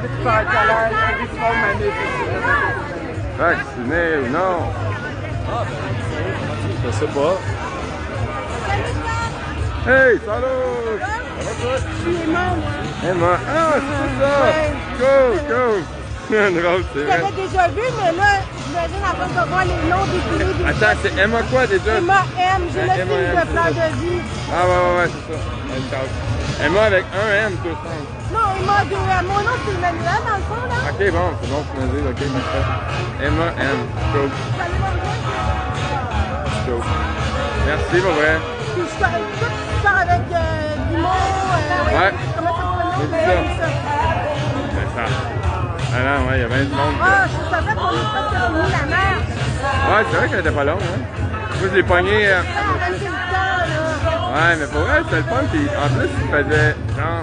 veux-tu faire quel âge? Est-ce qu'on Vacciné ou non? Je sais pas. Hey, salut! Je suis Emma, moi. Emma. Ah, c'est ça! Cool, cool! Drôle, c'est Je vrai. l'avais déjà vu, mais là, j'imagine à force de voir les noms défilés. Attends, c'est Emma quoi déjà? Emma M. J'ai le Emma film M, de c'est Fleur ça. de Vie. Ah ouais, c'est ça. Emma avec un M, tout ça. Non, Emma 2 M. Mon nom, c'est Emmanuel, dans le fond, là. Ok, bon, c'est bon, tu me dis, ok, parfait. Emma M, cool. Salut, mon gars. Cool. Merci, pour vrai. Puis, tu sors avec l'humour. Ouais. Comment ça C'est s'appelle? ça. C'est ça. Ah non, ouais, il y a 20 de monde. Ah, je savais qu'on est presque fini la mer. Ouais, c'est vrai qu'elle était pas longue, hein. Moi, je l'ai pogné. Ça arrache le temps, là. Ouais, mais pour vrai, c'était le fun. Puis en plus, il faisait genre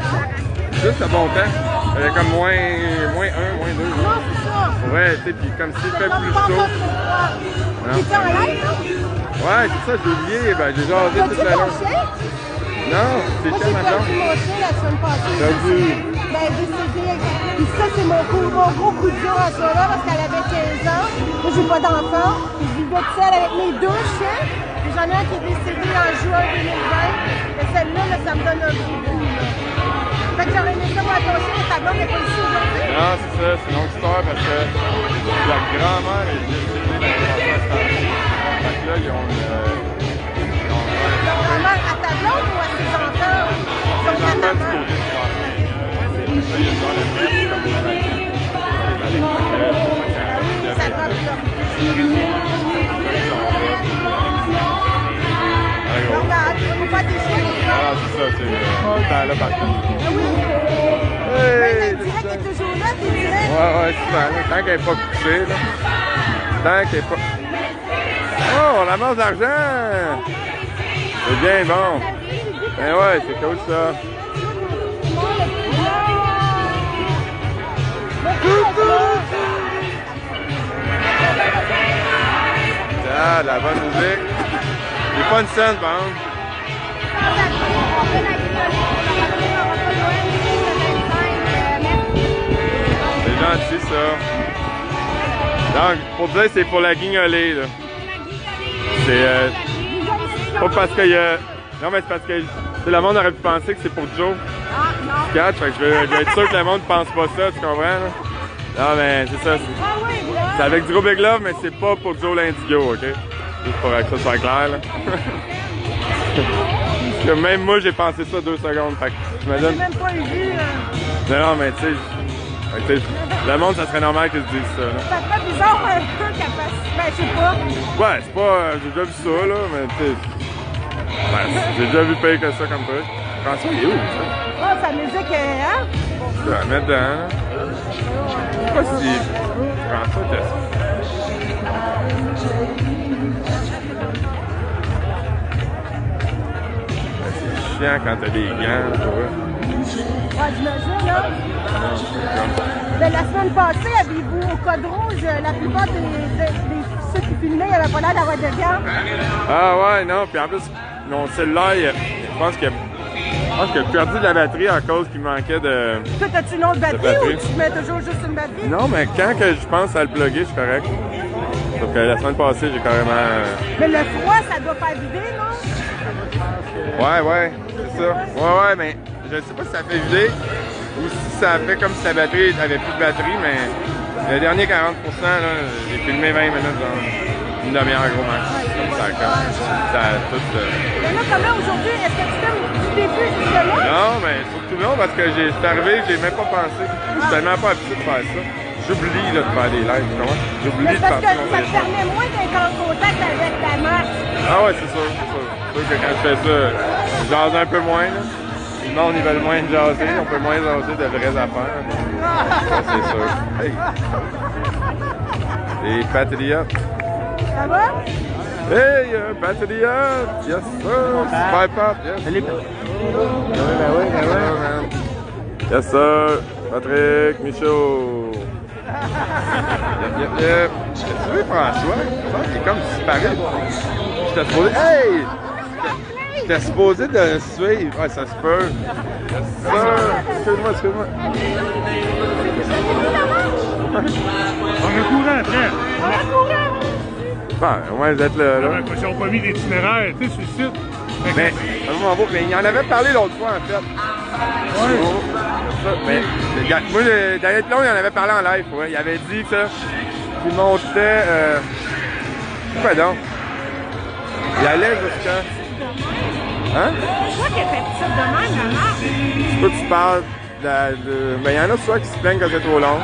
juste à bon temps. Il faisait comme moins 1, moins 2. Non, c'est ça. Ouais, tu sais, puis comme s'il fait Non, plus pas chaud. trop froid. Non. T'étais en live, là? Ouais, c'est ça, j'ai oublié. Ben, j'ai jasé T'as-tu toute la ton longue. chien? Non, c'est Moi, chez j'ai ma perdu blonde. mon chien la semaine passée. T'as vu? Ben, décédé. Puis ça, c'est mon gros coup de dur à ce là parce qu'elle avait 15 ans. Moi, j'ai pas d'enfant. Je vivais toute seule avec mes 2 chiens. Puis j'en ai un qui est décédé en juin 2020. Mais celle-là, là, ça me donne un gros coup, là. Fait que j'aurais aimé ça voir ton chien, mais ta blonde n'est pas ici aujourd'hui. Non, c'est ça, c'est une longue histoire parce que la grand-mère est décédée dans le passage. Fait que là, ils ont Vraiment, à ta blonde ou à ses enfants? Son les enfants du grand-maman? côté de grand-mère. Là, il y a genre la messe comme Ça va, là. Regarde, faut pas tes chiens. Ah, c'est ça, c'est là partout. Même le direct est toujours là, t'es direct. Ouais, super. Là, tant qu'elle n'est pas couchée, là. Tant qu'elle n'est pas... Oh, on ramasse de l'argent! C'est bien bon. Ben ouais, c'est cool ça. Ah, de la bonne musique. J'ai pas une scène, par exemple. C'est gentil, ça. Donc, pour dire, c'est pour la guignolée, là. C'est pas parce qu'il y a... Non, mais c'est parce que le monde aurait pu penser que c'est pour Joe. Catch, fait que je vais être sûr que le monde pense pas ça, tu comprends, là? Non, mais c'est ça. C'est avec du gros Big Love, mais c'est pas pour Joe l'Indigo, OK? Juste pour que ça soit clair, là. Parce que même moi, j'ai pensé ça 2 secondes, fait que j'imagine... J'ai même pas eu vu. Non, mais tu sais, le monde, ça serait normal qu'ils se disent ça, là. Ça te fait bizarre un peu qu'elle fasse. Ben, je sais pas. Ouais, c'est pas... j'ai déjà vu ça, là, mais tu sais... Ben, j'ai déjà vu pire que ça comme truc. François, il est où, ça? Oh, sa musique, hein? Je vais la mettre dedans, là. Je sais pas si... François, t'es... C'est chiant quand t'as des gants, tu vois. Ouais, j'imagine, là. Mais la semaine passée, avez-vous au Code Rouge, la plupart ceux qui filmaient, ils n'avaient pas l'air d'avoir de gants. Ah ouais, non, puis en plus, mon cellulaire, je pense qu'il a perdu de la batterie à cause qu'il manquait de... Toi, as-tu une autre batterie batterie. ou tu mets toujours juste une batterie? Non, mais quand que je pense à le plugger, je suis correct. Sauf que la semaine passée, j'ai carrément... Mais le froid, ça doit faire vider, non? Ouais, c'est ça. Ouais, mais je sais pas si ça fait vider ou si ça fait comme si la batterie avait plus de batterie, mais le dernier 40%, là, j'ai filmé 20 minutes, genre une demi-heure gros max. Comme ça, ça a tout... Mais là, comment aujourd'hui, est-ce que tu filmes du début justement? Non, mais surtout non, parce que c'est arrivé, j'ai même pas pensé. Je suis tellement pas habitué de faire ça. J'oublie là, de faire des lives, tu comprends? J'oublie Mais de parce faire que ça te permet moins d'être en contact avec la marque. Ah ouais, c'est sûr, c'est sûr. C'est sûr que quand je fais ça, je jase un peu moins, là. Le monde, ils veulent moins jaser, on peut moins jaser de vraies affaires. Ça, c'est sûr. Hey! Les patriotes. Ça va? Hey, patriote! Yes, sir! Super pop, yes! Salut. Ben oui. Yes, sir! Patrick, Michaud! Yep. Tu veux François? Je pense qu'il est comme disparu. J'étais supposé... Hey! J'étais supposé de le suivre. Ouais, ça se peut. Yes, sir! Excuse-moi. Au moins, vous êtes là. Ouais, parce qu'ils n'ont pas mis d'itinéraire, tu sais, sur le site. Mais, mais il en avait parlé l'autre fois, en fait. Ouais. Mais, moi, Daniel Plon, il en avait parlé en live, ouais. Il avait dit que ça, qu'il montait, quoi donc? Il allait jusqu'à... Hein? C'est toi qui as fait ça de même, maman. Toi, tu parles ben, il y en a soit qui se plaignent quand c'est trop long.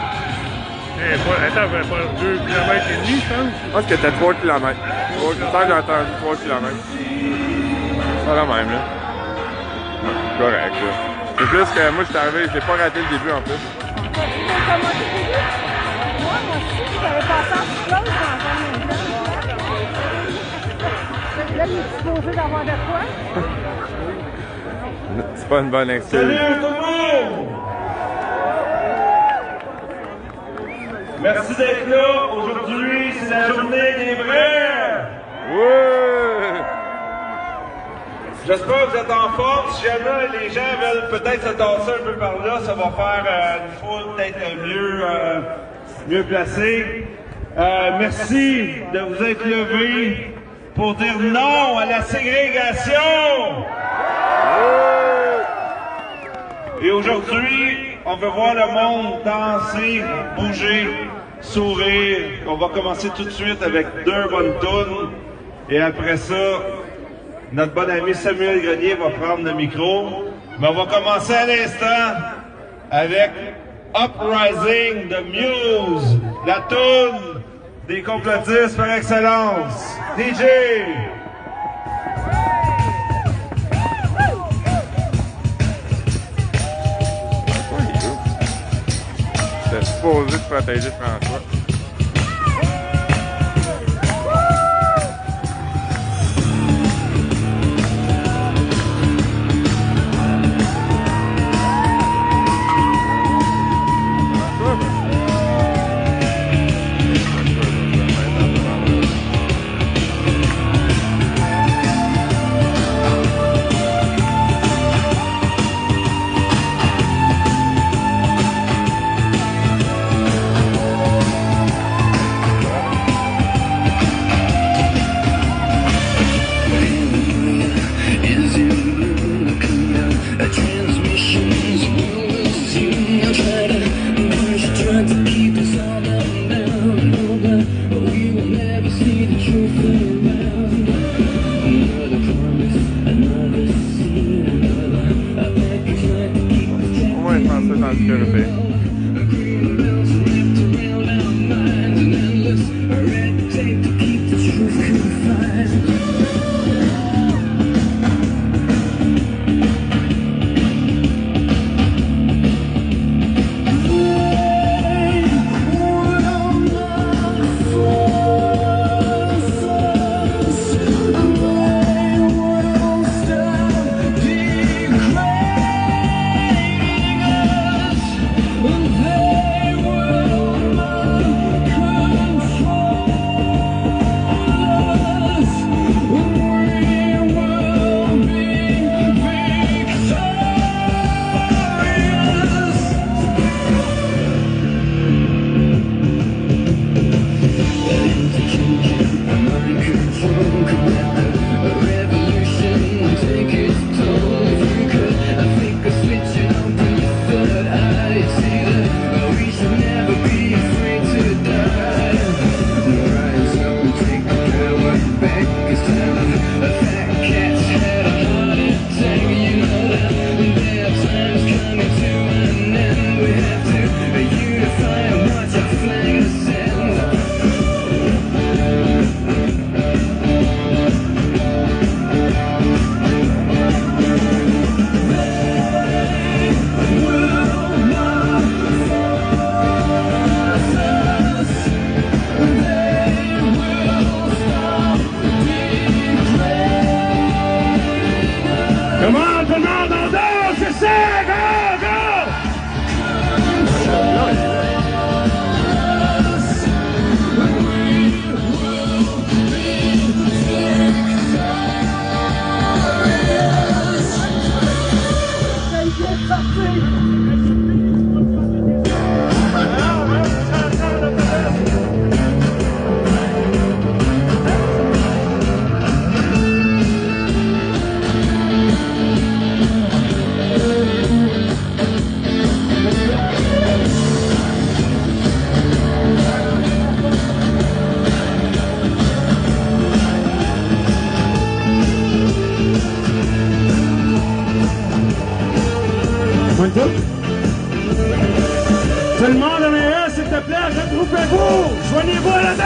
Attends, pas 2 km et demi, je pense. Je pense que c'était 3 km. Ça, j'ai entendu 3 km. C'est la même, là. Correct, là. C'est plus que moi, je suis arrivé, j'ai pas raté le début, en plus. Comment tu t'es dit? Moi aussi, j'avais passé en cyclone dans la même temps. Là, il est supposé d'avoir de quoi? C'est pas une bonne excuse. Salut tout le monde! Merci d'être là. Aujourd'hui, c'est la journée des vrais. Ouais! J'espère que vous êtes en forme. Si jamais les gens veulent peut-être se tasser un peu par là, ça va faire une foule peut-être mieux placée. Merci de vous être levés pour dire non à la ségrégation. Et aujourd'hui, on veut voir le monde danser, bouger, sourire. On va commencer tout de suite avec 2 bonnes tunes. Et après ça, notre bon ami Samuel Grenier va prendre le micro. Mais on va commencer à l'instant avec Uprising de Muse, la tune des complotistes par excellence. DJ! J'étais supposé de protéger François. Je demande à mes s'il te plaît, regroupez-vous! Joignez-vous à la danse!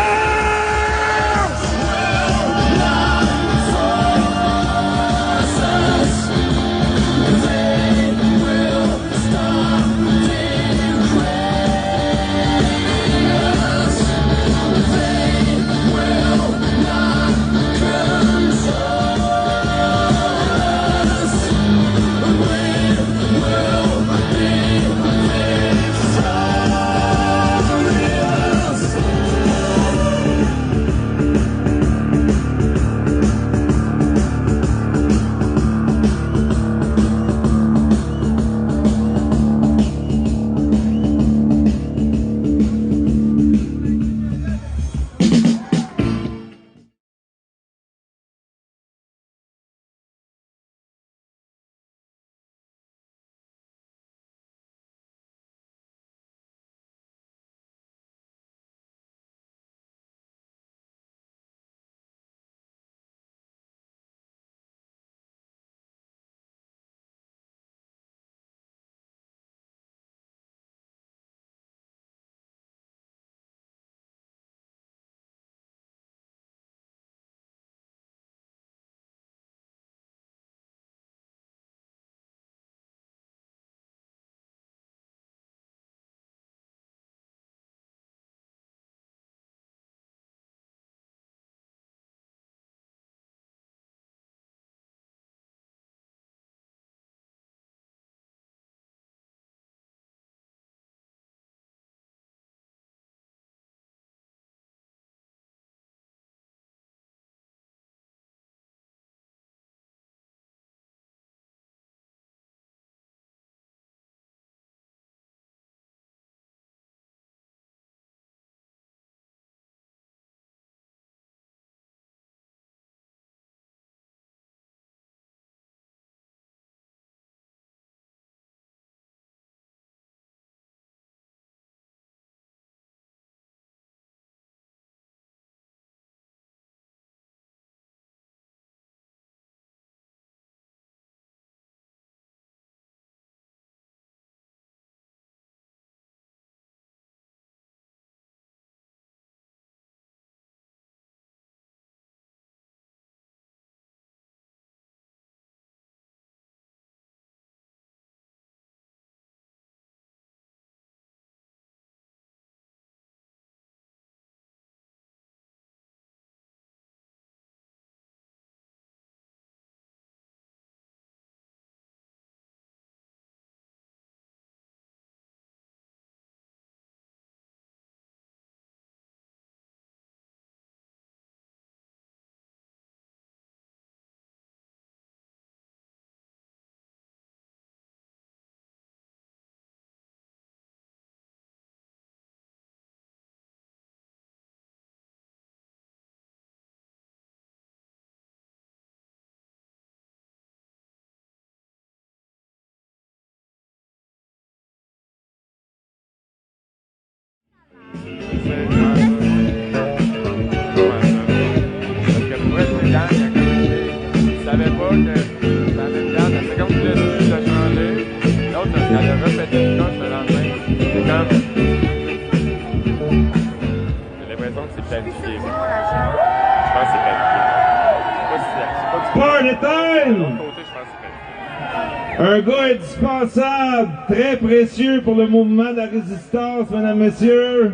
Un gars indispensable, très précieux pour le mouvement de la résistance, mesdames, messieurs.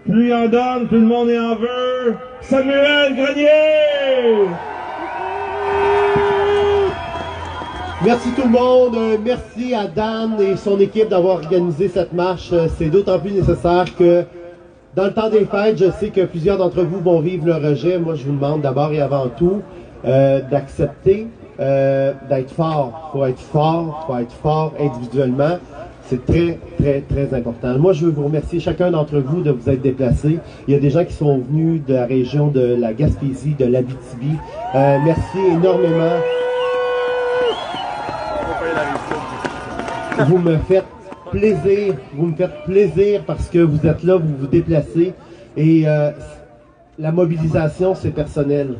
Plus il en donne, plus le monde y en veut. Samuel Grenier! Merci tout le monde. Merci à Dan et son équipe d'avoir organisé cette marche. C'est d'autant plus nécessaire que dans le temps des fêtes, je sais que plusieurs d'entre vous vont vivre le rejet. Moi, je vous demande d'abord et avant tout d'accepter d'être fort. Faut être fort individuellement. C'est très, très, très important. Moi, je veux vous remercier chacun d'entre vous de vous être déplacés. Il y a des gens qui sont venus de la région de la Gaspésie, de l'Abitibi. Merci énormément. Vous me faites plaisir parce que vous êtes là, vous vous déplacez. Et la mobilisation, c'est personnel.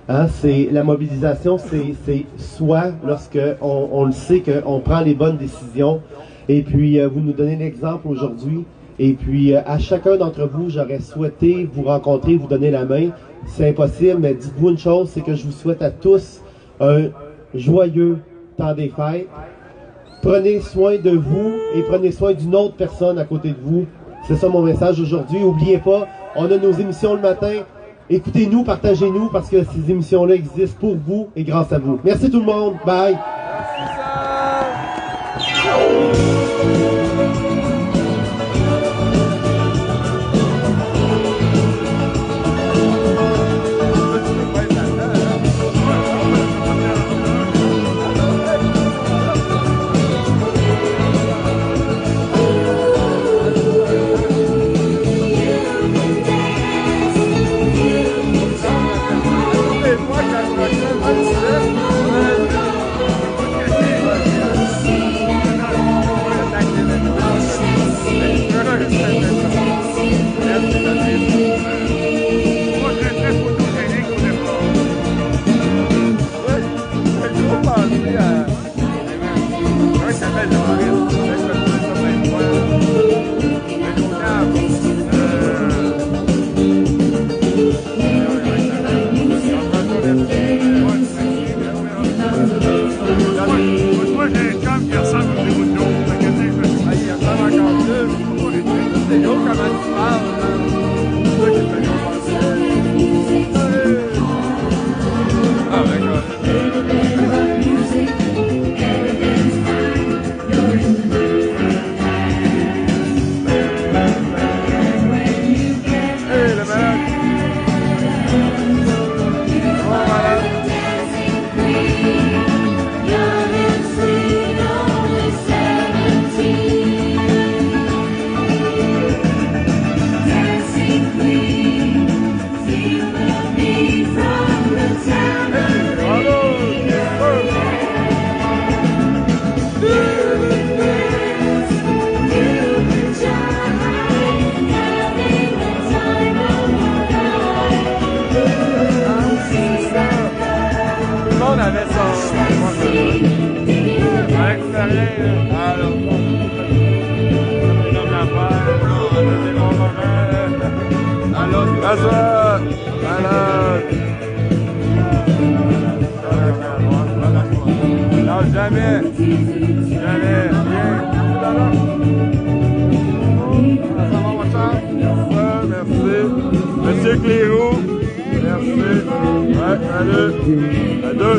Hein, la mobilisation, c'est soi lorsque on le sait qu'on prend les bonnes décisions. Et puis, vous nous donnez l'exemple aujourd'hui Et puis, à chacun d'entre vous, j'aurais souhaité vous rencontrer, vous donner la main. C'est impossible, mais dites-vous une chose, c'est que je vous souhaite à tous un joyeux temps des fêtes. Prenez soin de vous et prenez soin d'une autre personne à côté de vous. C'est ça mon message aujourd'hui. N'oubliez pas, on a nos émissions le matin. Écoutez-nous, partagez-nous, parce que ces émissions-là existent pour vous et grâce à vous. Merci tout le monde. Bye.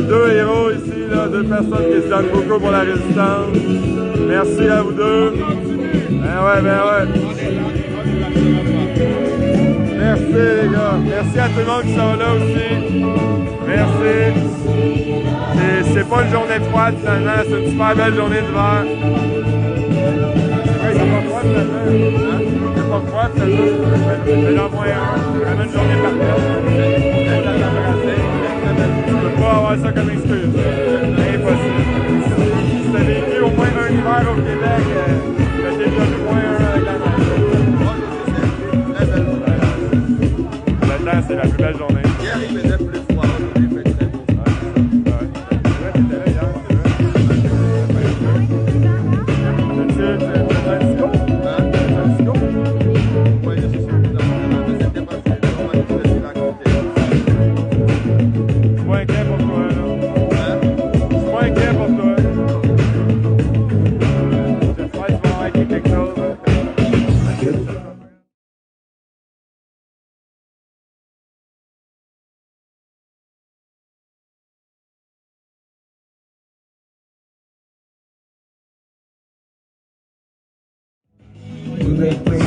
Deux héros ici, là, deux personnes qui se donnent beaucoup pour la résistance. Merci à vous deux. Ben ouais. Merci les gars. Merci à tout le monde qui sont là aussi. Merci. C'est pas une journée froide finalement, c'est une super belle journée d'hiver. Il fait pas froid finalement. Il fait pas froid finalement. C'est là moins 1. C'est vraiment une journée parfaite. Tu peux pas avoir ça comme excuse. Impossible. Si t'as vécu au moins un hiver au Québec, t'as déjà vu moins 1 avec la neige. Le temps, c'est la plus belle journée. Hier, il faisait plus froid. Aujourd'hui, il fait très beau.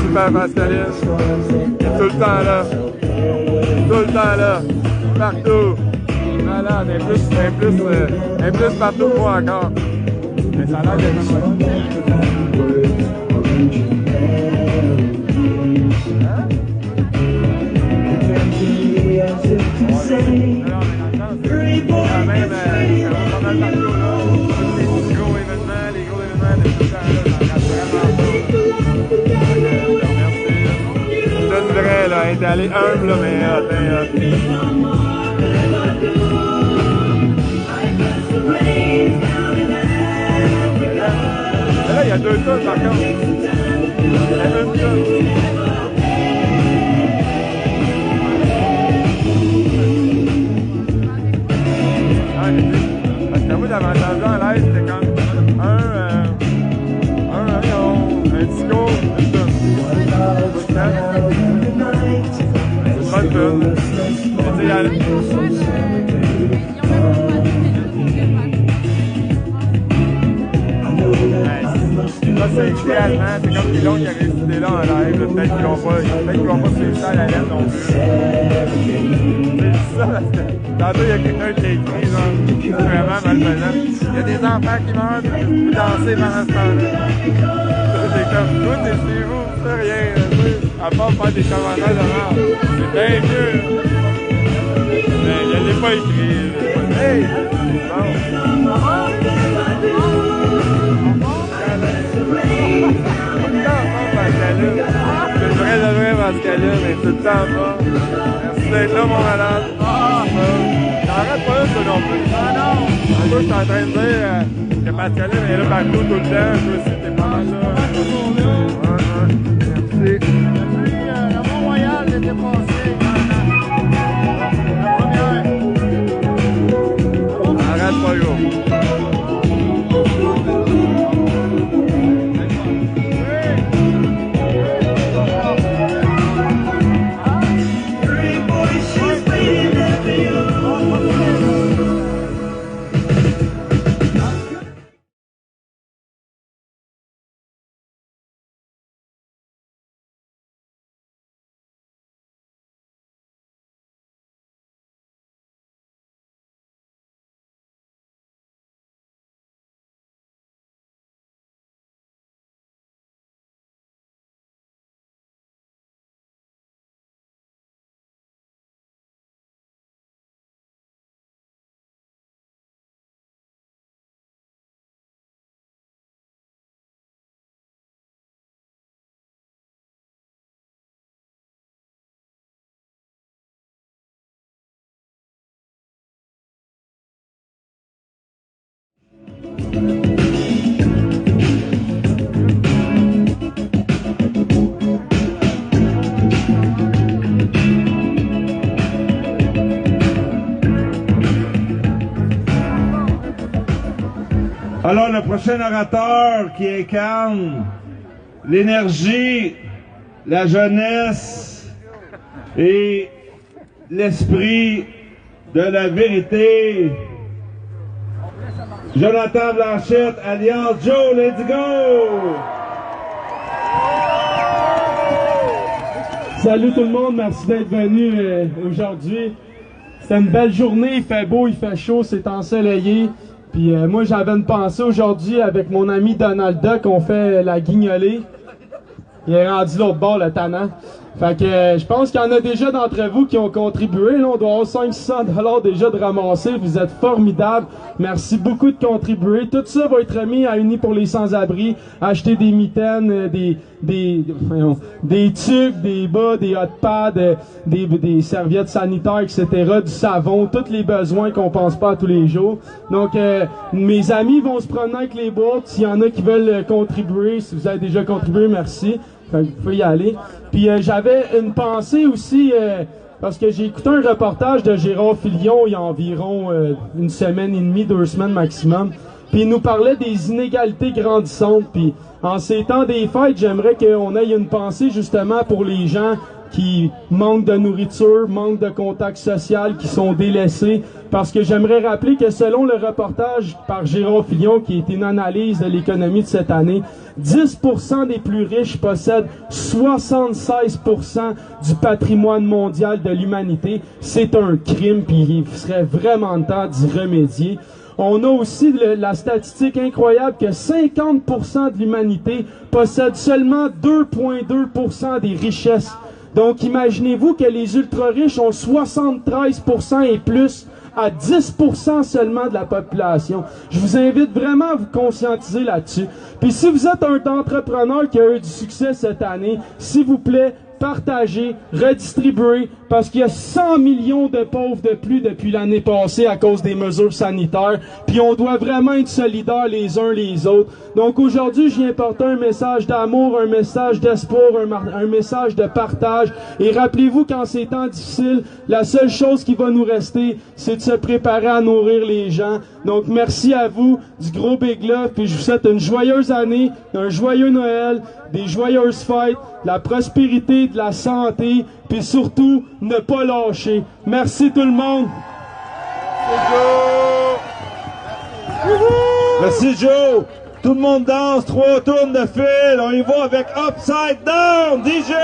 Super Pascaline, il est tout le temps là, partout, malade, et plus partout que moi encore, mais ça a l'air d'être elle est allée humble, mais là, il y a deux tonnes par contre. Il y a une tonne. c'est écrit allemand, c'est comme Pilon qui avait cette idée-là en live. Peut-être qu'ils vont pas suivre ça à la lettre non plus. C'est ça, parce que tantôt il y a quelqu'un qui a écrit, genre, c'est vraiment malfaisant. Il y a des enfants qui meurent, vous dansez pendant ce temps-là. C'est comme, toi, t'es chez vous, c'est rien, à part faire des commentaires de merde. C'est bien mieux. Mais il l'ai pas écrit. Hey! Bon. C'est vrai de vrai Pascaline, mais tout le temps pas. Merci d'être là, mon malade. J'arrête pas là, ça non plus. Ah non! Moi, je suis en train de dire que Pascaline est là partout tout le temps. Toi aussi, t'es pas mal là. Merci. Le Mont-Royal était passé. Arrête pas, gros. Alors, le prochain orateur qui incarne l'énergie, la jeunesse et l'esprit de la vérité, Jonathan Blanchette, alias Joe, let's go! Salut tout le monde, merci d'être venu aujourd'hui. C'est une belle journée, il fait beau, il fait chaud, c'est ensoleillé. Puis moi j'avais une pensée aujourd'hui avec mon ami Donald Duck, on fait la guignolée. Il est rendu l'autre bord, le tannant. Fait que je pense qu'il y en a déjà d'entre vous qui ont contribué. Là, on doit avoir 500$ déjà de ramasser. Vous êtes formidables. Merci beaucoup de contribuer. Tout ça va être remis à Unis pour les sans-abri. Acheter des mitaines, des tucs, des bas, des hot pads, des serviettes sanitaires, etc., du savon, tous les besoins qu'on pense pas à tous les jours. Donc, mes amis vont se promener avec les boîtes. S'il y en a qui veulent contribuer, si vous avez déjà contribué, merci. Fait que vous pouvez y aller. Puis j'avais une pensée aussi, parce que j'ai écouté un reportage de Gérard Filion il y a environ une semaine et demie, 2 semaines maximum. Puis il nous parlait des inégalités grandissantes. Puis en ces temps des fêtes, j'aimerais qu'on ait une pensée justement pour les gens qui manquent de nourriture, manquent de contact social, qui sont délaissés. Parce que j'aimerais rappeler que selon le reportage par Gérard Filion, qui est une analyse de l'économie de cette année, 10% des plus riches possèdent 76% du patrimoine mondial de l'humanité. C'est un crime, puis il serait vraiment temps d'y remédier. On a aussi la statistique incroyable que 50% de l'humanité possède seulement 2,2% des richesses. Donc imaginez-vous que les ultra-riches ont 73% et plus à 10% seulement de la population. Je vous invite vraiment à vous conscientiser là-dessus. Puis si vous êtes un entrepreneur qui a eu du succès cette année, s'il vous plaît, partagez, redistribuez, parce qu'il y a 100 millions de pauvres de plus depuis l'année passée à cause des mesures sanitaires, puis on doit vraiment être solidaires les uns les autres. Donc aujourd'hui, je viens porter un message d'amour, un message d'espoir, un message de partage, et rappelez-vous qu'en ces temps difficiles, la seule chose qui va nous rester, c'est de se préparer à nourrir les gens. Donc merci à vous, du gros big love, puis je vous souhaite une joyeuse année, un joyeux Noël, des joyeuses fêtes, de la prospérité, de la santé, puis surtout, ne pas lâcher. Merci tout le monde. Merci Joe. tout le monde danse, 3 tours de fil. On y va avec Upside Down, DJ!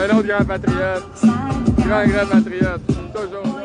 Un autre grand patriote. Grand patriote. Toujours là.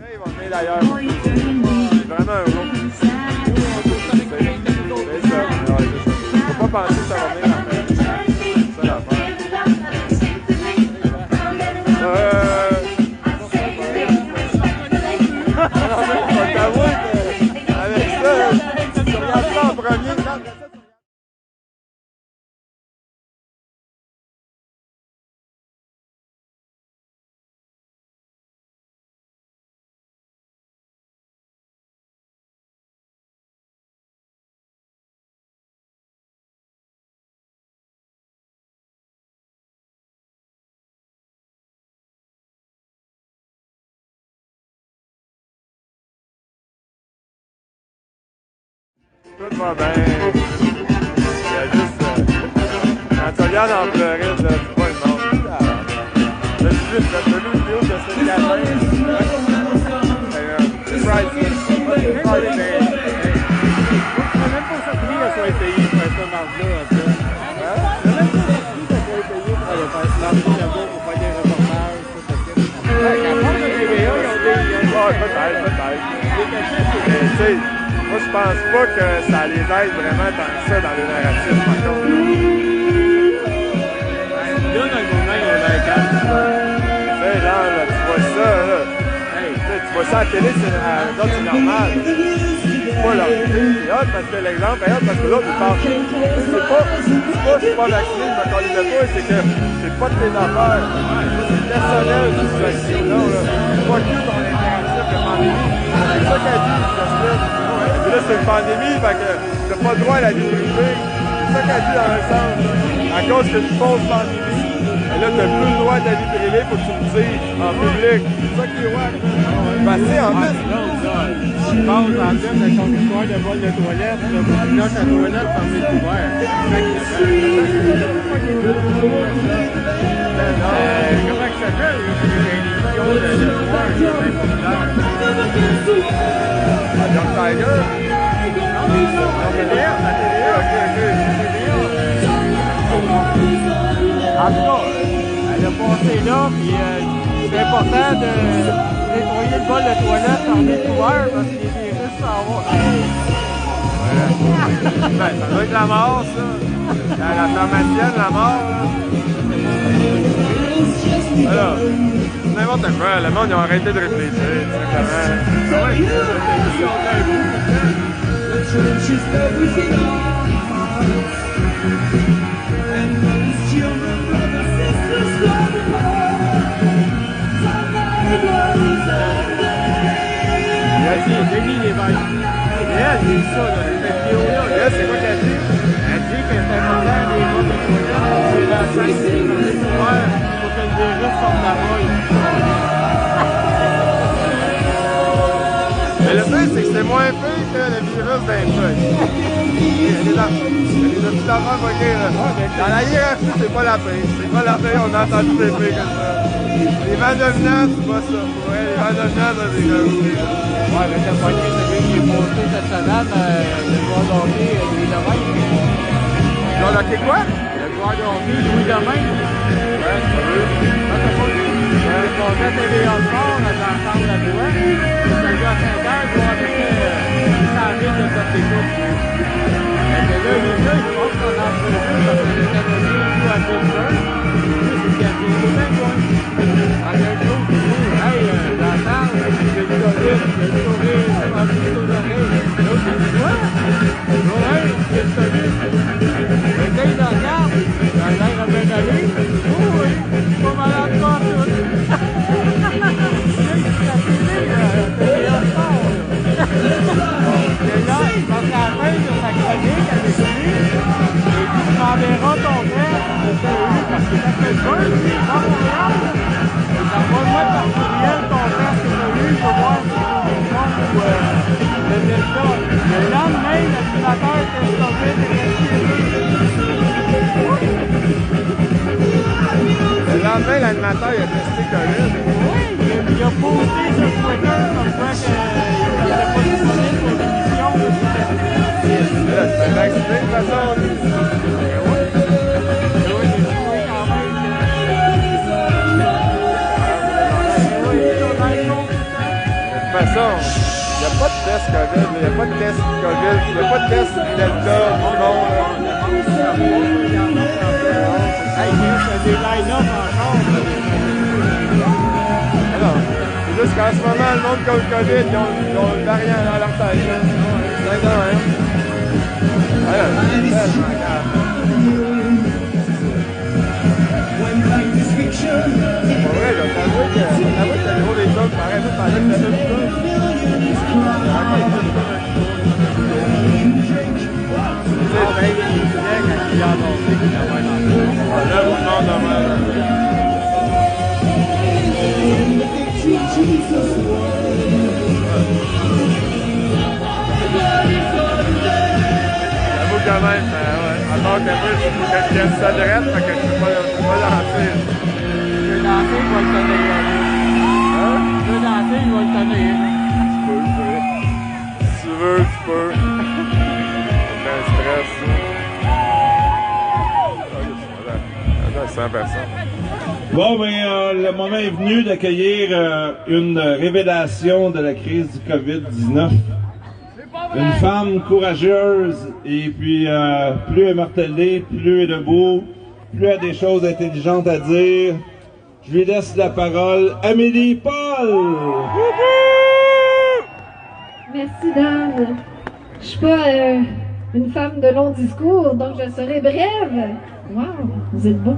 Ils vont venir d'ailleurs. C'est vraiment un gros. C'est ça. Faut pas penser que ça va venir après. C'est ça l'affaire. Non, mais je vais t'avouer qu'avec ça, tu regardes ça en premier. Tout va bien. Il y a juste. Quand tu regardes en Floride, là, tu vois le monde. Là, j'ai juste fait une vidéo de ce gamin. C'est priceless. Tu n'es même pas surpris qu'elle soit payée pour faire ce marque-là, en fait. Tu n'es même pas surpris qu'elle soit payée pour aller faire marcher là-bas pour faire des reportages, tout ça. Quand on parle de TVA, ils ont des. Peut-être. Moi, je pense pas que ça les aide vraiment tant que ça dans le narratif, par contre. Là, dans le moment, il y a un calme. Tu sais, là, tu vois ça, là. Hey, tu vois ça à la télé, c'est normal. C'est pas là. C'est hot parce que l'exemple est hot parce que l'autre, il parle. C'est pas je suis pas vacciné, je me colle de toi, c'est que c'est pas de tes affaires. C'est personnel, cette situation-là. C'est pas que ton intéressif. la pandémie. C'est ça qu'elle dit, Jocelyne. Puis là, c'est une pandémie, fait que t'as pas le droit à la vie privée. C'est ça qu'elle dit dans un sens. À cause que tu fausse pandémie, et là, t'as plus le droit à ta vie privée, faut que tu le dises en public. C'est ça qui est wack. Parce que, en plus, Tu passes en tête de ton histoire de bol de toilette, là, tu lâches la toilette par mes couverts. Comment ça s'appelle? L'émission de l'histoire qui est bien populaire. Young Tiger. En tout cas, elle a passé là, puis c'est important de nettoyer le bol de toilette par mes couverts parce que les virus s'en vont. Ben, ça doit être la mort, ça. La pharmacienne, la mort, là. Alors, c'est n'importe quoi. Le monde, ils ont arrêté de réfléchir, simplement. Ouais, Denis les vaches. Et elle dit ça, là, cette vidéo-là. Yes, c'est quoi qu'elle dit? Elle dit que c'est important les gens de toilette. C'est la santé. Ouais, faut que le virus sorte la boîte. Mais le pire, c'est que c'est moins pire que le virus d'un feuille. Les petits enfants pognés, là. Dans la hiérarchie, c'est pas la paix. C'est pas la paix, on a entendu des pires comme ça. Les vents dominants, c'est pas ça. Ouais, les vents dominants, ça, c'est comme ça. Ouais, mais t'as pogné celui qui est monté cette semaine, le joueur de hockey, Louis Domain. Ils ont loqué quoi? Le joueur de hockey, Louis Domain. Ouais, c'est vrai. Ah, t'as pas vu? Ils ont fait TVA Sport, ensemble à toi. Ça joue à 5 heures, ils vont à peu près 100 000 de cette écoute. Et que là, les gars, ils pensent qu'on a un peu parce que les Canadiens jouent à Pittsburgh. C'est ce qu'il y a dit, quoi. En un jour, hey, dans la salle, j'ai le COVID, j'ai le sourire, j'ai m'a pris aux oreilles. L'autre, il dit quoi? Ouais, j'ai le COVID. Le gars, il en regarde, il a l'air à bien aller. Oh oui, je suis pas malade pas tout. Et là, il passe à la fin de sa chronique avec lui. Et puis, tu m'enverras ton frère, parce que ça fait peur, lui, il va Montréal. Envoie-moi par courriel ton frère que tu as eu, je veux voir si c'est du monde ou le Delta. Le lendemain, l'animateur était stoppé de Le lendemain, l'animateur, il a testé COVID. Oui, il a posté sur Twitter comme quoi qu'il n'était pas disponible pour l'émission de ce test. Là, c'est vacciné, de toute façon. De toute façon, il n'y a pas de test COVID, il n'y a pas de test COVID, il n'y a pas de test Delta, du monde. Hey, c'est des line-up encore. Alors, c'est juste qu'en ce moment, le monde qui a le COVID, ils ont le variant dans leur tête. C'est exactement rien. Alors, c'est tellement grave. C'est pas vrai, là, t'avoues que le gros des clubs paraît tout pendant que t'avais tout J'avoue quand même, ouais. À part que je tienne ça de reste, fait que je peux pas lancer. Je vais lancer, il va le tenir. Hein? Je vais lancer, il va le tenir. Si tu veux, tu peux. C'est un stress. Voilà, 100 personnes. Bon, ben, le moment est venu d'accueillir une révélation de la crise du COVID-19. Une femme courageuse, et puis plus elle est martelée, plus elle est debout, plus elle a des choses intelligentes à dire. Je lui laisse la parole. Amélie Paul! Merci, Dan. Je suis pas une femme de long discours, donc je serai brève. Wow, vous êtes beau.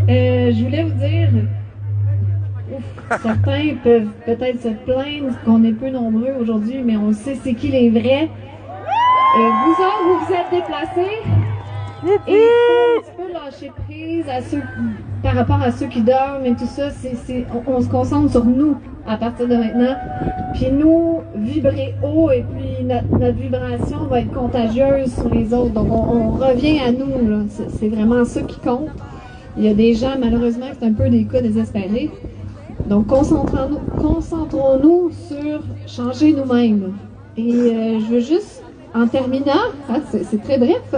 Je voulais vous dire certains peuvent peut-être se plaindre qu'on est peu nombreux aujourd'hui, mais on sait c'est qui les vrais. Vous autres, vous vous êtes déplacés. Et il faut un petit peu lâcher prise à ceux, par rapport à ceux qui dorment et tout ça. On se concentre sur nous à partir de maintenant. Puis nous, vibrer haut et puis notre vibration va être contagieuse sur les autres. Donc on revient à nous, là. C'est vraiment ça qui compte. Il y a des gens, malheureusement, c'est un peu des cas désespérés. Donc concentrons-nous sur changer nous-mêmes. Et je veux juste, en terminant, c'est très bref.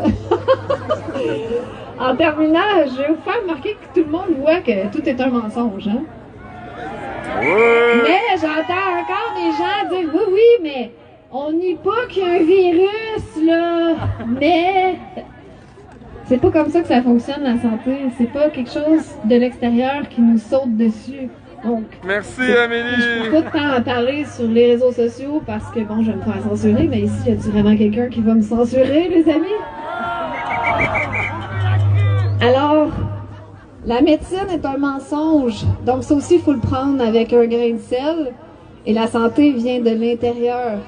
En terminant, je vais vous faire remarquer que tout le monde voit que tout est un mensonge. Hein? Mais j'entends encore des gens dire oui, mais on nie pas qu'il y a un virus, là. Mais c'est pas comme ça que ça fonctionne, la santé. C'est pas quelque chose de l'extérieur qui nous saute dessus. Donc, merci Amélie! Je peux pas de temps à parler sur les réseaux sociaux parce que bon, je vais me faire censurer, mais ici, y a-t-il vraiment quelqu'un qui va me censurer, les amis? Alors, la médecine est un mensonge. Donc ça aussi, il faut le prendre avec un grain de sel. Et la santé vient de l'intérieur.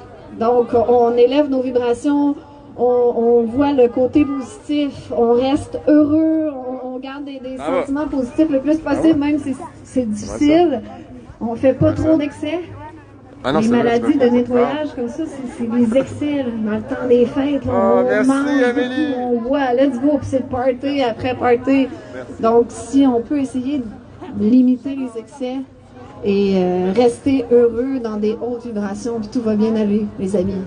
Donc, on élève nos vibrations, on voit le côté positif, on reste heureux, on garde des sentiments positifs le plus possible, même si c'est difficile. On fait pas trop d'excès. Les maladies de nettoyage comme ça, c'est des excès là, dans le temps des fêtes. Là, on mange Amélie. beaucoup, on boit, let's go, puis c'est party après party. Donc, si on peut essayer de limiter les excès et rester heureux dans des hautes vibrations, puis tout va bien aller, les amis.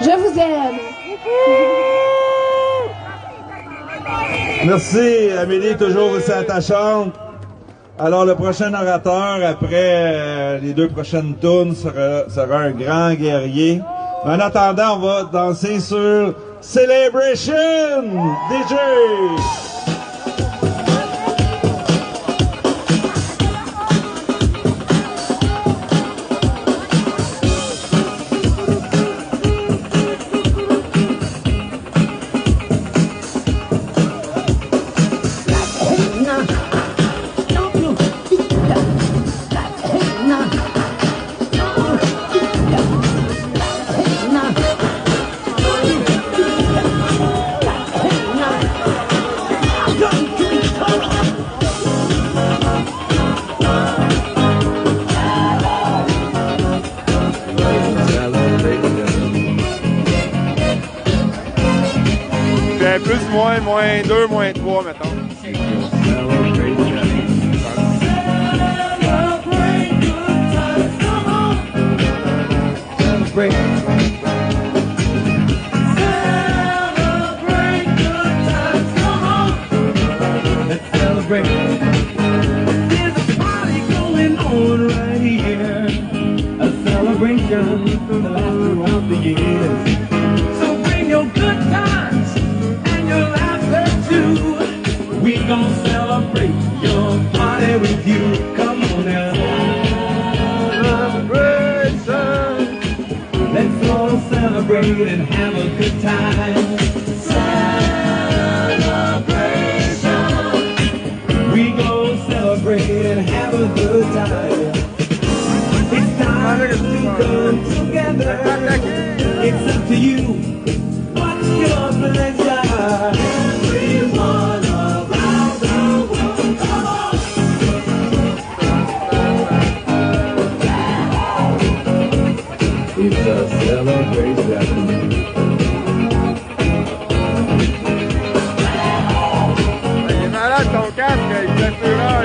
Je vous aime! Merci, Amélie, toujours aussi attachante. Alors, le prochain orateur, après les deux prochaines tunes, sera un grand guerrier. Mais en attendant, on va danser sur Celebration DJ! Plus, moins 2, moins 3, mettons. Gonna celebrate your party with you. Come on now. Celebration. Let's all celebrate and have a good time. Celebration. We gonna celebrate and have a good time. It's time to come together. It's up to you. What's your pleasure? Everyone. It's a celebration. Il est malade ton casque, il fait fureur,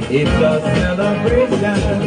It's a celebration.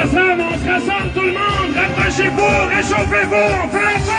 ensemble, on se rassemble tout le monde. Rapprochez-vous, réchauffez-vous, on fait la fête!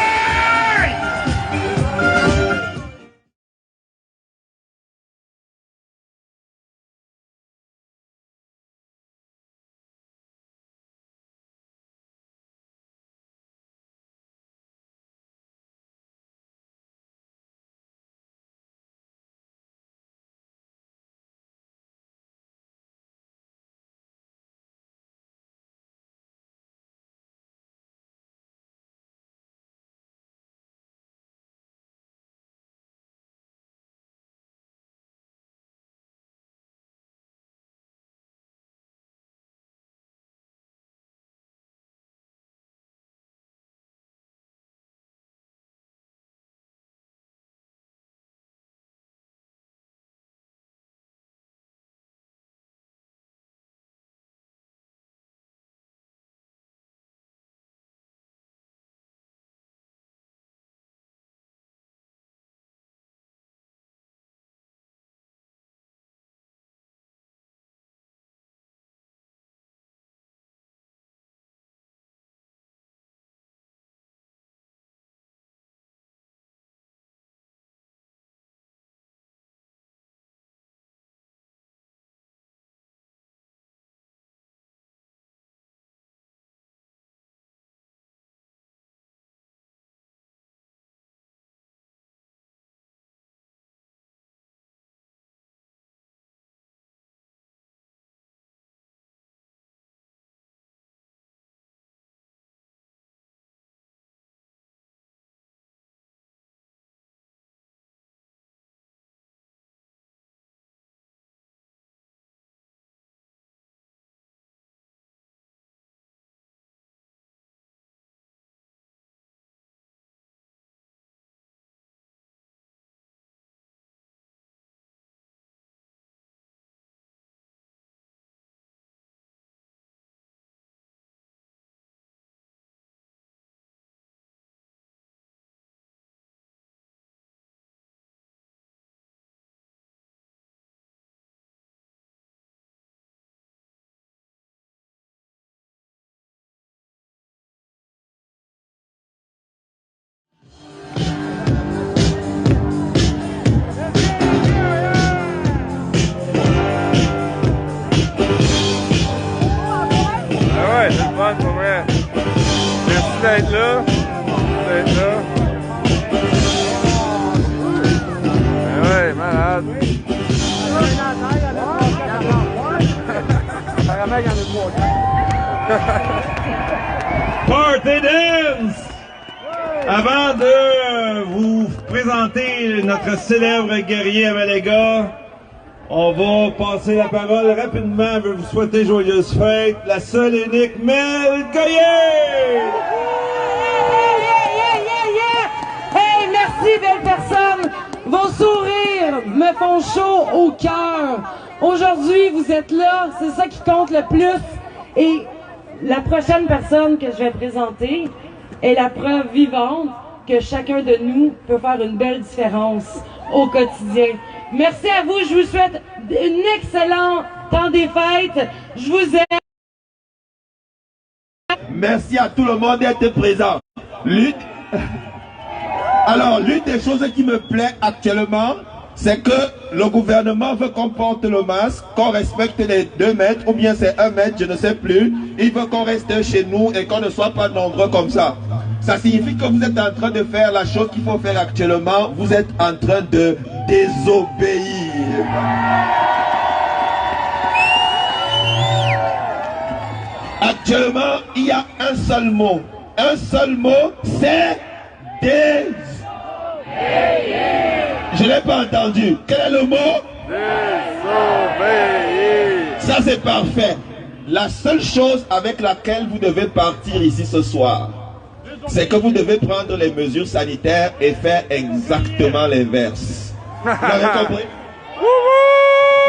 Pour vrai. Merci d'être là. Ben ouais, malade. Party Dance! Avant de vous présenter notre célèbre guerrier Amalega, on va passer la parole rapidement. Je veux vous souhaiter joyeuse fête. La seule et unique Mel Goyer! Hey, merci, belle personne! Vos sourires me font chaud au cœur. Aujourd'hui, vous êtes là, c'est ça qui compte le plus. Et la prochaine personne que je vais présenter est la preuve vivante que chacun de nous peut faire une belle différence au quotidien. Merci à vous, je vous souhaite un excellent temps des fêtes. Je vous aime. Merci à tout le monde d'être présent. Alors, l'une des choses qui me plaît actuellement, c'est que le gouvernement veut qu'on porte le masque, qu'on respecte les 2 mètres, ou bien c'est 1 mètre, je ne sais plus. Il veut qu'on reste chez nous et qu'on ne soit pas nombreux comme ça. Ça signifie que vous êtes en train de faire la chose qu'il faut faire actuellement. Vous êtes en train de désobéir. Actuellement, il y a un seul mot. Un seul mot, c'est désobéir. Je n'ai pas entendu. Quel est le mot? Désobéir. Ça, c'est parfait. La seule chose avec laquelle vous devez partir ici ce soir, c'est que vous devez prendre les mesures sanitaires et faire exactement l'inverse. Vous avez compris?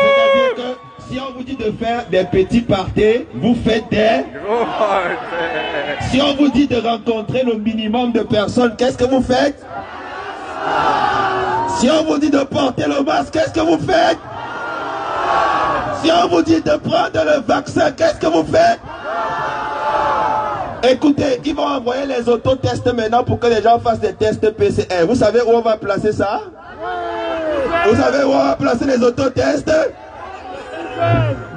C'est-à-dire que si on vous dit de faire des petits parties, vous faites des gros parties. Si on vous dit de rencontrer le minimum de personnes, qu'est-ce que vous faites? Si on vous dit de porter le masque, qu'est-ce que vous faites? Si on vous dit de prendre le vaccin, qu'est-ce que vous faites? Écoutez, ils vont envoyer les autotests maintenant pour que les gens fassent des tests PCR. Vous savez où on va placer ça? Vous savez où on va placer les autotests?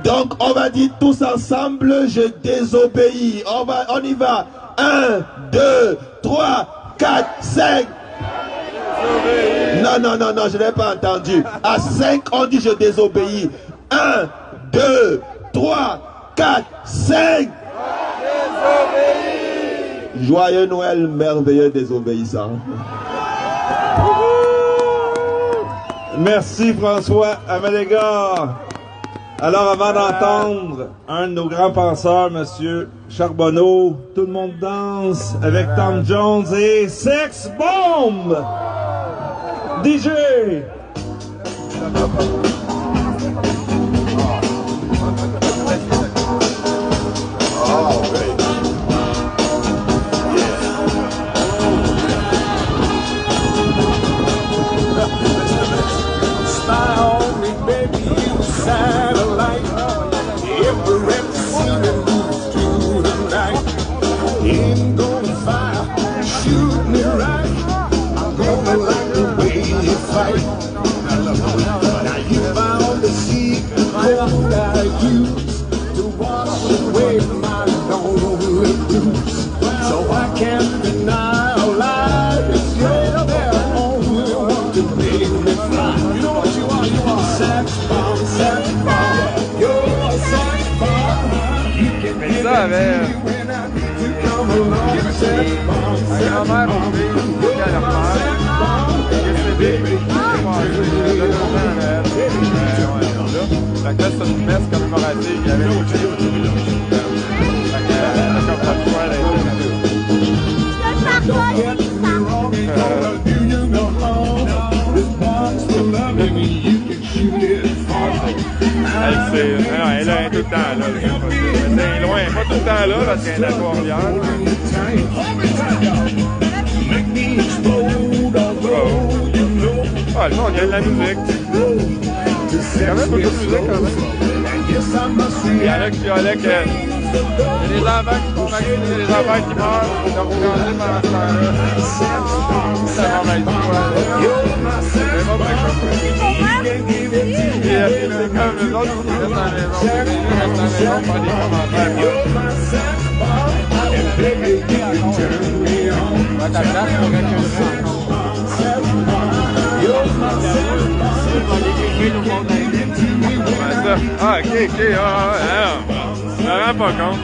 Donc on va dire tous ensemble, je désobéis. On y va. 1, 2, 3, 4, 5. Non, je n'ai pas entendu. À 5, on dit je désobéis. 1, 2, 3, 4, 5. Joyeux Noël, merveilleux désobéissant. Merci François Amaléga. Alors avant d'entendre un de nos grands penseurs, Monsieur Charbonneau, tout le monde danse avec Tom Jones et Sex Bomb. DJ. Ça avait la grand-mère au pays, à leur mère, fait que là, c'est une messe commémorative, il y avait autre chose. Fait que là, comme pas de choix d'être elle est là tout le temps là. C'est loin, pas tout le temps là parce qu'elle est à Trois-Rivières. Ah, le monde, il y a de la musique. Il y a quand même beaucoup de musique quand même. Il y en a qui chialaient que il y a des enfants qui sont vaccinés, des enfants qui meurent, ils sont regardés pendant ce temps-là. Ça va être quoi? C'est pas vrai comme ça. C'est comme les autres qui restent à la maison. Ils restent à la maison pour faire des commentaires. À ta place, il faudrait que je ah, ok, je me rends pas compte.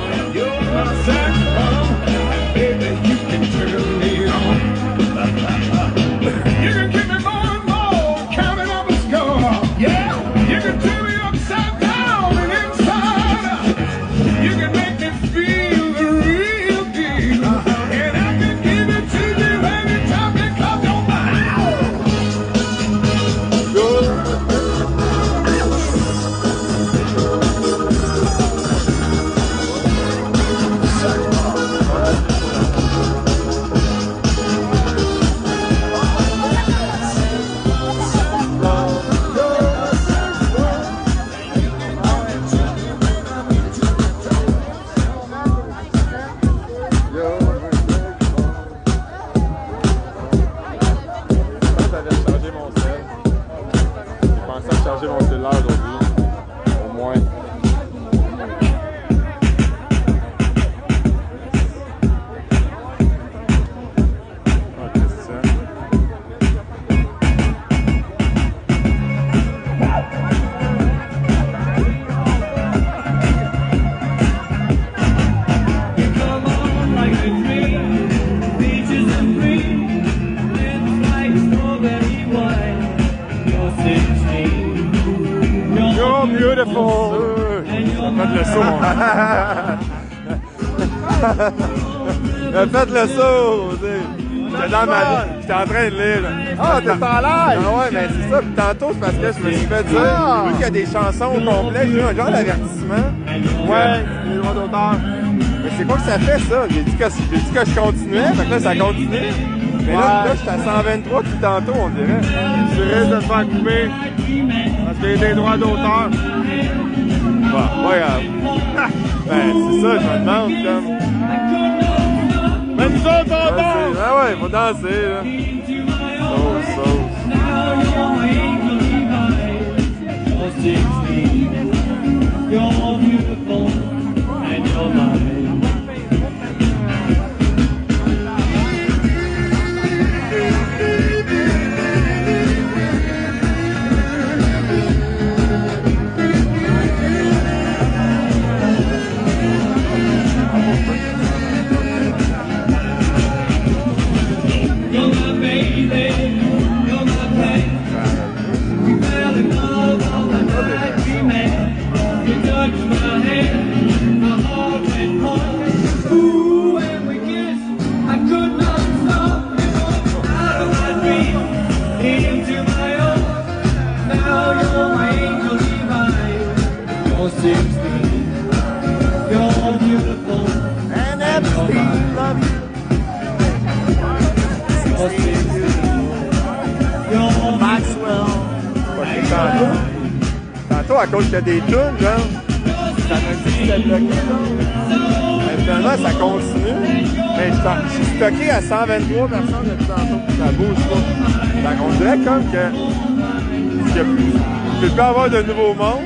Faites le saut! J'étais dans ma vie, j'étais en train de lire. Ah, t'es en live! Ah ouais, mais c'est ça. Puis tantôt, c'est parce que je me suis fait dire, vu qu'il y a des chansons au complet, j'ai eu un genre d'avertissement. Ouais, les droits d'auteur. Mais c'est quoi que ça fait, ça? J'ai dit que je continuais, fait que là, ça continue. Mais là, j'étais à 123 depuis tantôt, on dirait. Tu risques de te faire couper parce qu'il y a des droits d'auteur. Bon, pas grave. Ben, c'est ça, je me demande, comme... nous autres, on danse! Ah ouais, faut danser, là. Sauce, sauce. You're beautiful and you're mine. You're my baby, you're my pain. We fell in love on the night we met. You touched my hand, my heart went cold. Ooh, when we kissed, I could not stop. You walked out of my dream, into my own. Now you're my angel divine. You're 16, you're beautiful, and Epstein, love you. Maxwell. Tantôt, à cause qu'il y a des tunes, genre, ça me dit que c'était bloqué. Mais finalement, ça continue. Mais je suis stocké à 123 personnes depuis tantôt. Ça bouge pas. Donc, on dirait comme que il ne peut pas avoir de nouveau monde.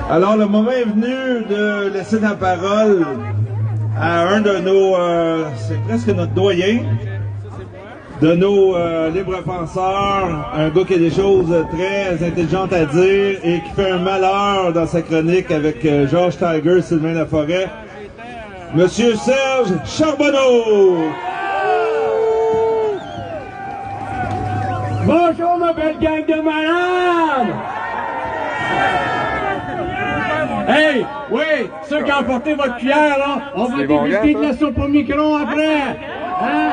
Alors, le moment est venu de laisser la parole à un de nos, c'est presque notre doyen, de nos libres penseurs, un gars qui a des choses très intelligentes à dire et qui fait un malheur dans sa chronique avec Georges Tiger, Sylvain Laforêt, Monsieur Serge Charbonneau. Bonjour, ma belle gang de malades! Hey, oui, ceux qui ont apporté votre cuillère, là, on va déguster de la soupe au micro après. Hein?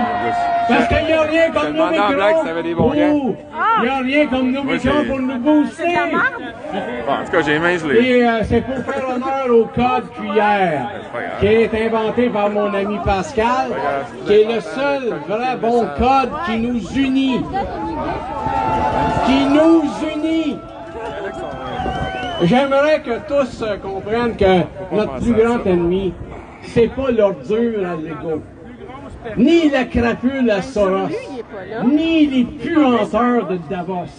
Parce qu'il n'y a rien comme nos micros. Il n'y a rien comme nos micros pour nous booster. Bon, en tout cas, j'ai les mains gelées. Et c'est pour faire honneur au code cuillère, qui est inventé par mon ami Pascal, qui est le seul vrai bon code qui nous unit. Qui nous unit. J'aimerais que tous comprennent que notre plus grand ennemi, c'est pas l'ordure à l'ego, ni la crapule à Soros, ni les puanteurs de Davos.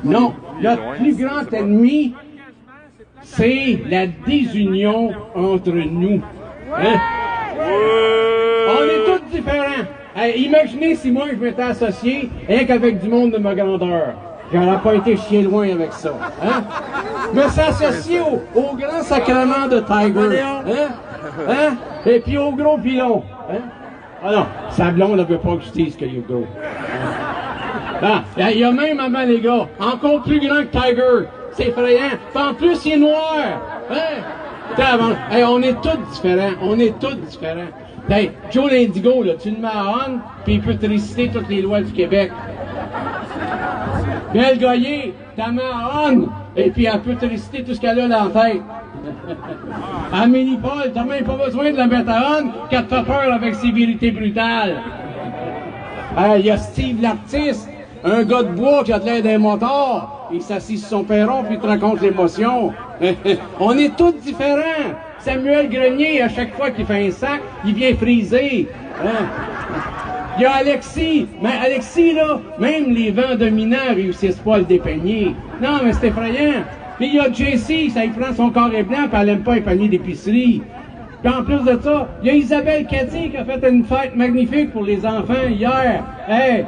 Non, notre plus grand ennemi, c'est la désunion entre nous. Hein? On est tous différents. Hey, imaginez si moi je m'étais associé rien qu'avec du monde de ma grandeur. J'aurais pas été chier loin avec ça. Hein? Je me suis associé au grand sacrement de Tiger. Hein? Hein? Et puis au gros pilon. Hein? Ah non, Sablon ne veut pas que je dise qu'il est gros. Ah, il y a même, maman, les gars, encore plus grand que Tiger. C'est effrayant. Puis en plus, il est noir. Hein? Hey, on est tous différents. On est tous différents. Hey, Joe l'Indigo, là, tu le mets à on, puis il peut te réciter toutes les lois du Québec. Belle Goyer, ta main à on, et puis elle peut te réciter tout ce qu'elle a dans la tête. Amélie Paul, t'as même pas besoin de la mettre à on, qu'elle te fait peur avec ses vérités brutales. Il y a Steve l'artiste, un gars de bois qui a de l'air d'un motard. Il s'assit sur son perron puis il te raconte l'émotion. On est tous différents. Samuel Grenier, à chaque fois qu'il fait un sac, il vient friser. Hein? Il y a Alexis. Mais Alexis, là, même les vents dominants réussissent pas à le dépeigner. Non, mais c'est effrayant. Puis il y a Jessie, ça il prend son carré blanc puis elle aime pas les paniers d'épicerie. Puis en plus de ça, il y a Isabelle Cathy qui a fait une fête magnifique pour les enfants hier. Hey,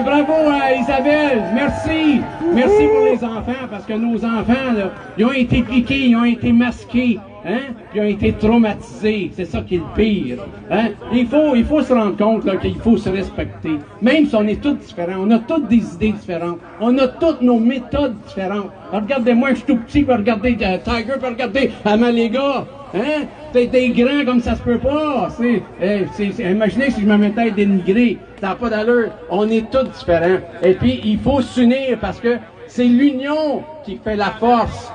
bravo à Isabelle, merci. Merci pour les enfants, parce que nos enfants, là, ils ont été piqués, ils ont été masqués. hein, puis ont été traumatisés. C'est ça qui est le pire. Hein? Il faut se rendre compte là, qu'il faut se respecter. Même si on est tous différents, on a toutes des idées différentes, on a toutes nos méthodes différentes. Regardez-moi, je suis tout petit, puis regardez Tiger, puis regardez Amalega. Hein? T'es grand comme ça se peut pas. Imaginez si je me mettais à dénigrer. Ça n'a pas d'allure. On est tous différents. Et puis, il faut s'unir parce que c'est l'union qui fait la force.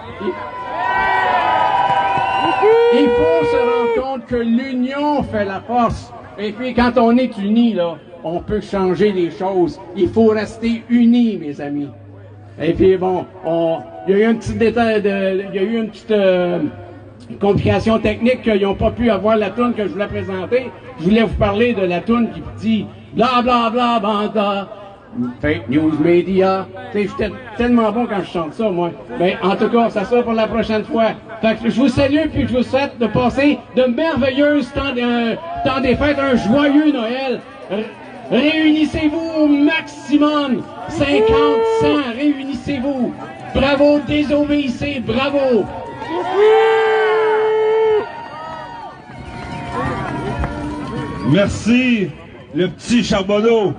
Il faut se rendre compte que l'union fait la force. Et puis, quand on est unis, là, on peut changer les choses. Il faut rester unis, mes amis. Et puis, bon, il y a eu un petit détail il y a eu une petite complication technique qu'ils n'ont pas pu avoir la toune que je voulais présenter. Je voulais vous parler de la toune qui dit bla bla bla banda, fake news media. Tu sais, j'étais tellement bon quand je chante ça, moi. Mais en tout cas, ça sera pour la prochaine fois. Fait que je vous salue puis je vous souhaite de passer de merveilleuses temps des fêtes, un joyeux Noël. Réunissez-vous au maximum, 50, 100, réunissez-vous. Bravo, désobéissez, bravo. Merci, le petit Charbonneau.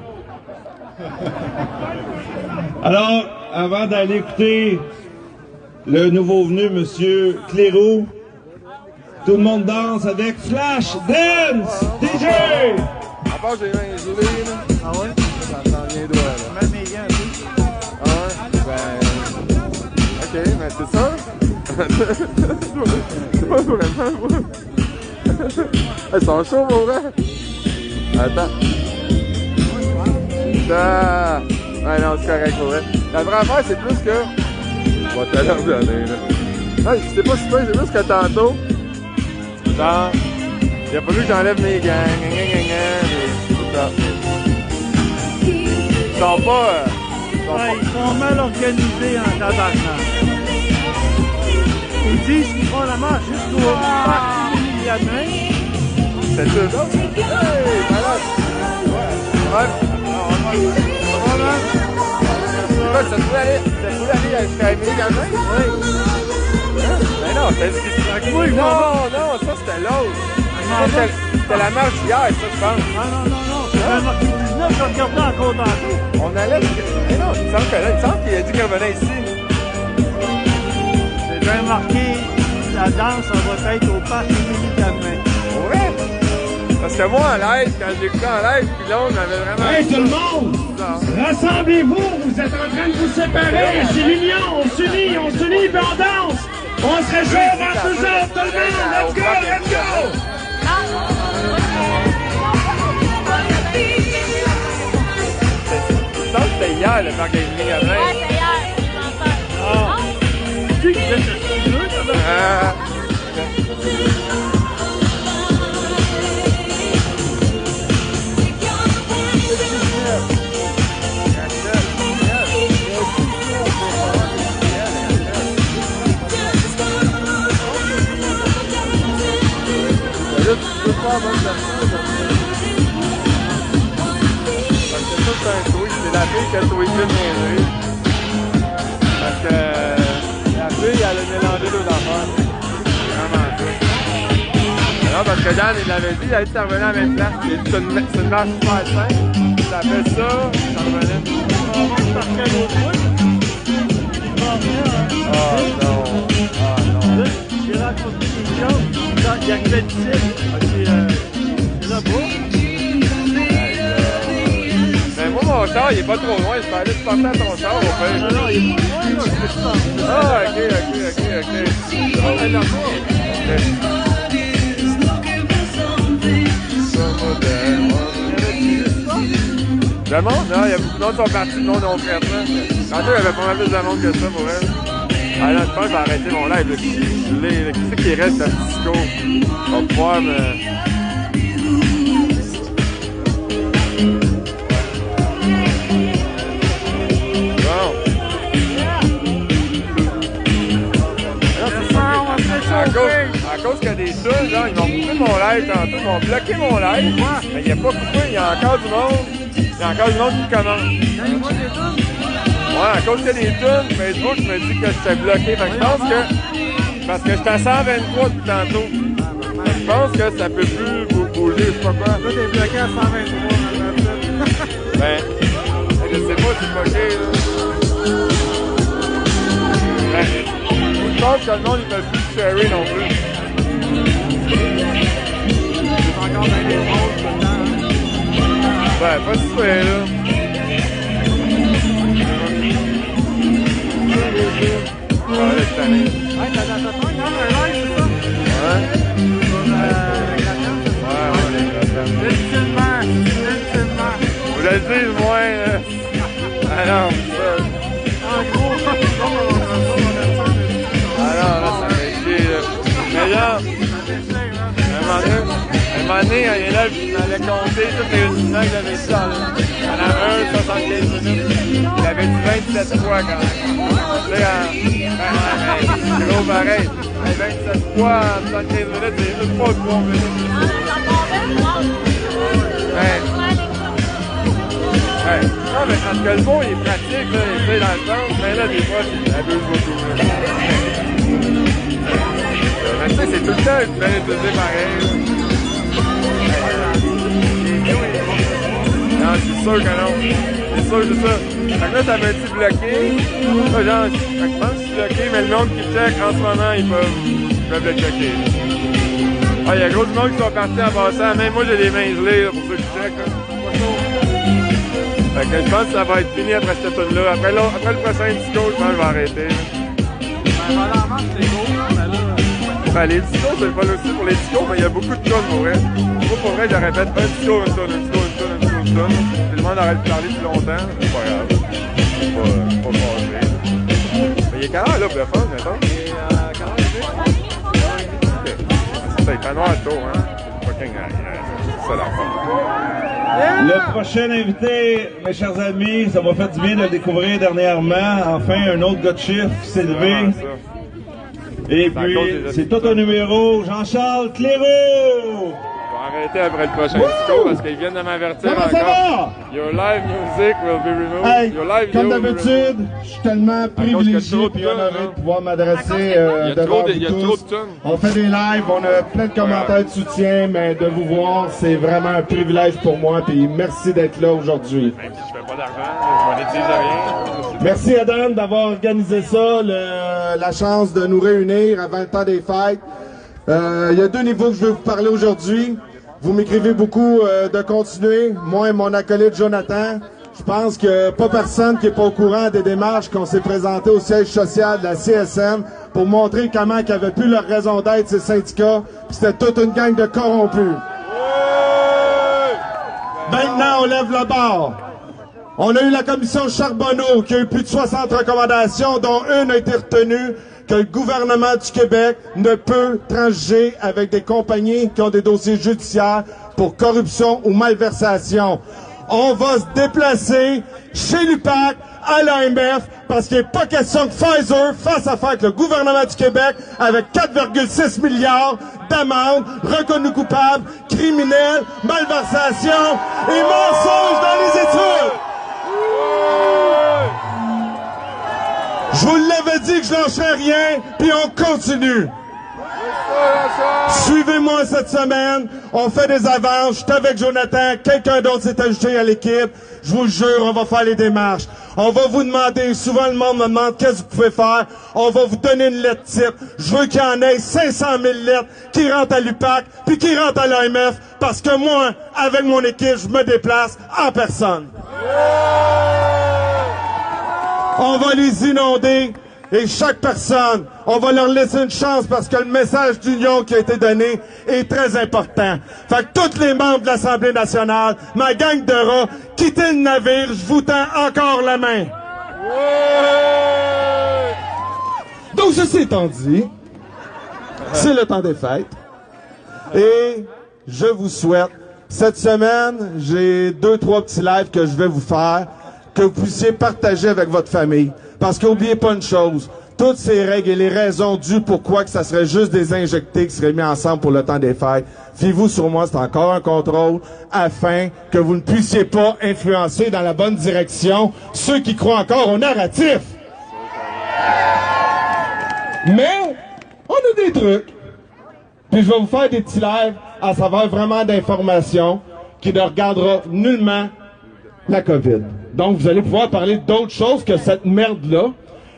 Alors, avant d'aller écouter le nouveau venu, Monsieur Cléroux, tout le monde danse avec Flash Dance DJ! À part, j'ai eu un gelé, là. Ah ouais? Ça s'en vient droit, là. Même mes gants, aussi. Ah ouais? Ok, mais c'est ça? C'est pas vraiment, moi. Ils sont chauds, mon vrai. Attends. Ça. Ouais, non, c'est correct, pour vrai. La vraie affaire, c'est plus que. On va te leur donner, là. Non, c'est pas super, c'est plus que tantôt. Genre. Il a fallu que j'enlève mes gants. Mais tout ça. Ils sont pas. Ils sont mal organisés en tabarnak. Ils disent qu'ils font la marche jusqu'au parti de la main. C'est eux autres? Hey, malade! Ouais. Voilà. Ça voulait aller jusqu'à Émilie Gamin? Oui. Mais non, c'est ce qui se passe. Oui, non, ça c'était l'autre. C'était la marche hier, ça, je pense. Ah non, c'est marqué 19, je regardais encore tantôt. On allait. Mais non, il me semble qu'il a dit qu'il revenait ici. C'est bien marqué, la danse, on va être au parc Émilie Gamin. Ouais? Parce que moi, en live, quand j'ai écouté en live, puis là, on avait vraiment... Hey, tout le monde! Rassemblez-vous! Vous êtes en train de vous séparer! C'est l'union! On s'unit, puis on danse! On se réchauffe entre nous autres, tout le monde! Let's go, let's go! Je pense que c'était hier, le parc Émilie Gamin. Ouais, c'était hier. Tu sais que c'est C'est un tweet, c'est la fille qui a tweeté de mes parce que la fille, elle a mélangé deux affaires. Vraiment ça. Non, parce que Dan, il l'avait dit, il a dit que ça revenait à la même place. C'est une marche super simple. Ça fait ça, ça revenait. Ah non. J'ai rencontré des gens, il y a que le c'est là-bas. Mais moi, mon char, il est pas trop loin. Je peux aller te porter à ton char au fait. Non, il est pas loin, je Ah, ok. On est là-bas. Le monde, là, il y a beaucoup de monde qui sont partis, le monde ont fait ça. Tantôt, il y avait pas mal plus de monde que ça pour elle. Ah là, je pense que je vais arrêter mon live. Qui c'est qui reste à Psycho? On va pouvoir me... À cause qu'il y a des tunes, genre, ils m'ont coupé mon live tantôt, ils m'ont bloqué mon live. Mais il n'y a pas coupé, il y a encore du monde. Il y a encore du monde qui commande. Ouais, à cause qu'il y a des tunes, Facebook me dit que j'étais bloqué. Fait que je pense que parce que j'étais à 123 depuis tantôt. Je pense que ça peut plus bouger, je sais pas quoi. Là, t'es bloqué à 123. Ben, je sais pas si c'est bloqué, là. Ben, je pense que le monde, ils veulent plus serrer non plus. C'est encore bien des rôles tout le temps. Ben, pas si fait, là. Ouais, cette année. Ouais, t'as quand même un live, c'est ça? Ouais. Sur la grande, c'est ça? Ouais, les gratins. Ultimement. Vous le dites, moi, là. Ah non, ça. En gros, Ah non, là, ça fait chier, là. Mais là, un moment donné, il y a là, il m'avait compté tous les résultats qu'il avait dit dans pendant 75 minutes. Il avait dit 27 fois quand même. Tu sais, c'est gros pareil. 27 fois en 75 minutes, c'est juste pas de 3 minutes. Ouais. Non, mais parce que le mot, il est pratique, là, il est dans le sens, mais là, des fois, c'est abuse beaucoup. Mais tu sais, c'est tout le temps bien utilisé pareil. Non, c'est sûr que non. C'est sûr, c'est ça. Fait que là, ça m'a dit bloqué. Là, genre, fait que je pense que je suis bloqué, mais le monde qui check en ce moment, ils peuvent le bloquer. Ah, il y a gros du monde qui sont partis en passant. Même moi, j'ai les mains gelées, là, pour ceux qui check. Fait que je pense que ça va être fini après cette tune-là. Après le prochain disco, je pense que je vais arrêter. Ben, les discos, c'est pas aussi pour les discos, mais il y a beaucoup de tunes pour vrai. Moi, pour vrai, je répète un disco, une tune. Puis le monde arrête de parler plus longtemps, c'est pas grave. C'est pas fâché. Mais il est quelle heure, là, pour le fun, mettons? Il est 40 minutes. Il fait noir tôt, hein? C'est fucking c'est ça l'enfant. Le prochain invité, mes chers amis, ça m'a fait du bien de le découvrir dernièrement. Enfin, un autre gars de chiffre qui s'est levé. Et puis, c'est tout un numéro, Jean-Charles Clairaut! On va arrêter après le prochain disco parce qu'ils viennent de m'avertir encore. Your live music will be removed. Hey, Your live comme video d'habitude, je suis tellement privilégié et honoré de pouvoir m'adresser devant vous tous. On fait des lives, on a plein de commentaires de soutien, mais de vous voir, c'est vraiment un privilège pour moi. Puis merci d'être là aujourd'hui. Même si je fais pas d'argent, je monétise rien. Merci Adam d'avoir organisé ça, la chance de nous réunir avant le temps des fêtes. Il y a deux niveaux que je vais vous parler aujourd'hui. Vous m'écrivez beaucoup de continuer. Moi et mon acolyte Jonathan, je pense que pas personne qui est pas au courant des démarches qu'on s'est présenté au siège social de la CSN pour montrer comment qu'ils avaient plus leur raison d'être, ces syndicats, puis c'était toute une gang de corrompus. Maintenant, on lève le bord. On a eu la commission Charbonneau qui a eu plus de 60 recommandations, dont une a été retenue, que le gouvernement du Québec ne peut transiger avec des compagnies qui ont des dossiers judiciaires pour corruption ou malversation. On va se déplacer chez l'UPAC, à l'AMF, parce qu'il n'est pas question que Pfizer fasse affaire avec le gouvernement du Québec avec 4,6 milliards d'amendes, reconnus coupables, criminels, malversation et mensonges dans les études. Je vous l'avais dit que je lâcherais rien, puis on continue. Suivez-moi cette semaine, on fait des avances, je suis avec Jonathan, quelqu'un d'autre s'est ajouté à l'équipe, je vous le jure, on va faire les démarches. On va vous demander, souvent le monde me demande qu'est-ce que vous pouvez faire, on va vous donner une lettre type. Je veux qu'il y en ait 500 000 lettres qui rentrent à l'UPAC, puis qui rentrent à l'AMF, parce que moi, avec mon équipe, je me déplace en personne. On va les inonder et chaque personne, on va leur laisser une chance parce que le message d'union qui a été donné est très important. Fait que tous les membres de l'Assemblée nationale, ma gang de rats, quittez le navire, je vous tends encore la main. Donc, ceci étant dit, c'est le temps des fêtes et je vous souhaite, cette semaine, j'ai 2-3 petits lives que je vais vous faire, que vous puissiez partager avec votre famille. Parce qu'oubliez pas une chose, toutes ces règles et les raisons dues pourquoi que ça serait juste des injectés qui seraient mis ensemble pour le temps des fêtes, fiez-vous sur moi, c'est encore un contrôle, afin que vous ne puissiez pas influencer dans la bonne direction ceux qui croient encore au narratif. Mais, on des trucs. Puis je vais vous faire des petits lives à savoir vraiment d'informations qui ne regardera nullement la COVID. Donc, vous allez pouvoir parler d'autres choses que cette merde-là.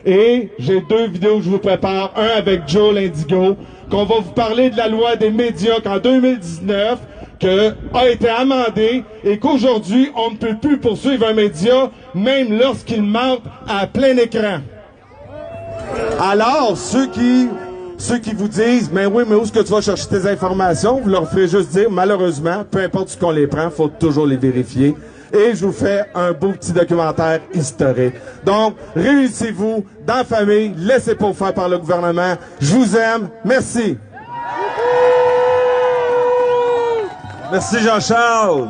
Et j'ai 2 vidéos que je vous prépare. Un avec Joe l'Indigo, qu'on va vous parler de la loi des médias qu'en 2019, a été amendée et qu'aujourd'hui, on ne peut plus poursuivre un média, même lorsqu'il mente à plein écran. Alors, ceux qui vous disent, mais oui, mais où est-ce que tu vas chercher tes informations? Vous leur ferez juste dire, malheureusement, peu importe ce qu'on les prend, faut toujours les vérifier. Et je vous fais un beau petit documentaire historique. Donc, réunissez-vous dans la famille, laissez pas vous faire par le gouvernement. Je vous aime. Merci. Merci Jean-Charles.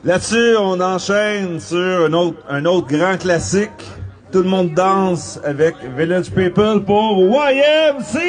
Là-dessus, on enchaîne sur un autre grand classique. Tout le monde danse avec Village People pour YMCA.